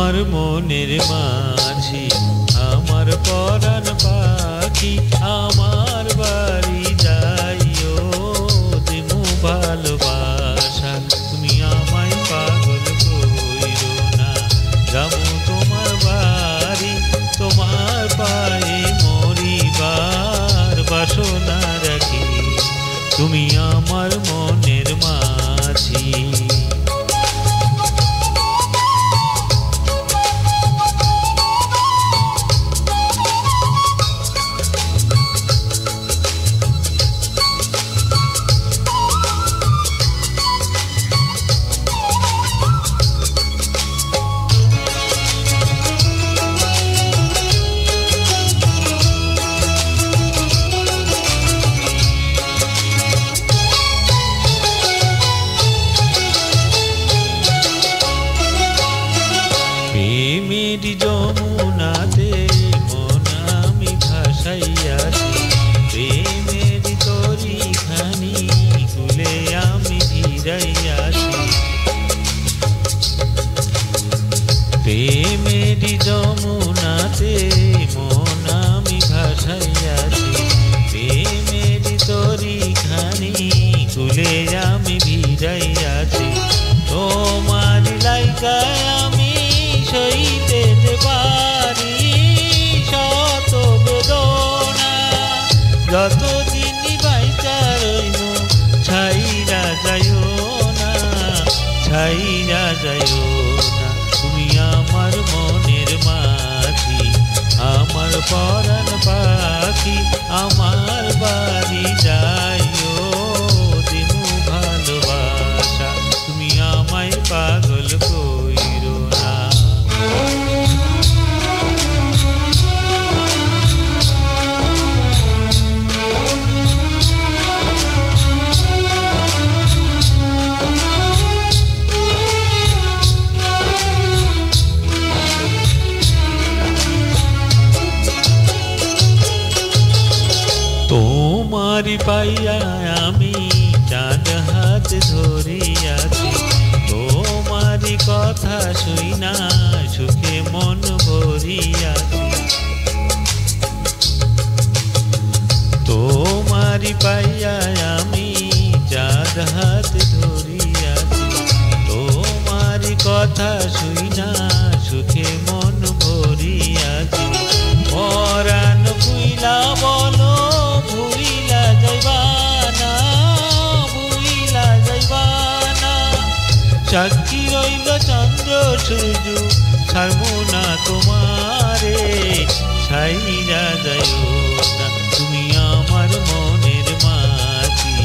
আমার মনের মাঝি আমার পরাণ পাখি আমার বাড়ি যাইও দিমু ভালোবাসা তুমি আমায় পাগল কইরো না যাবো তোমার বাড়ি তোমার পায়ে মরিবার বাসনা রাখি তুমি আমার মনের মাঝি প্রেমেরি যমুনাতে মন আমি ভাসাইয়াছি প্রেমেরি তরিখানি কুলে আমি ভিড়াইয়াছি প্রেমেরি যমুনাতে মন আমি ভাসাইয়াছি প্রেমেরি তরিখানি কুলে আমি ভিড়াইয়াছি তোমার লাইকায় আমি সইতে যে পারি শত বেদনা যতদিন বাইচা রইব ছাইরা যাইও না ছাইরা যাইও না তুমি আমার মনের মাঝি আমার পরাণ পাখি আমার বাড়ি যাইও দিমু ভালোবাসা তুমি আমায় পাগল কইরো না তোমারি পাইয়া আমি চাঁদ হাত ধরিয়াছি তোমারি কথা শুইনা সুখে মন ভরিয়াছি তোমারি পাইয়া আমি চাঁদ হাত ধরিয়াছি তোমারি কথা শুইনা সুখে মন ভরিয়াছি পরাণ ভুইলা বলো ভুইলা যাইবানা ভুইলা যাইবানা সাক্ষী রইল চন্দ্র সূর্য ছাড়বো না তোমারে ছাইরা যাইও না তুমি আমার মনের মাঝি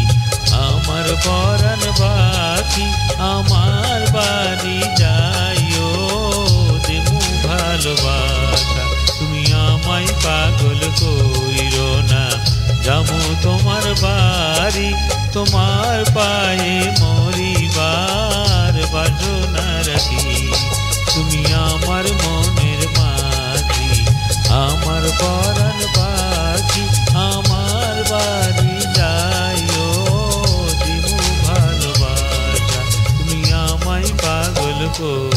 আমার পরাণ পাখি আমার বাড়ি যাইও দেবু ভালোবাসা তুমি আমায় পাগল কইরো না যাবো তোমার বাড়ি তোমার পায়ে মরিবার বাসনা রাখি তুমি আমার মনের মাঝি আমার পরাণ পাখি আমার বাড়ি যাইও দিমু ভালোবাসা তুমি আমায় পাগল কইরো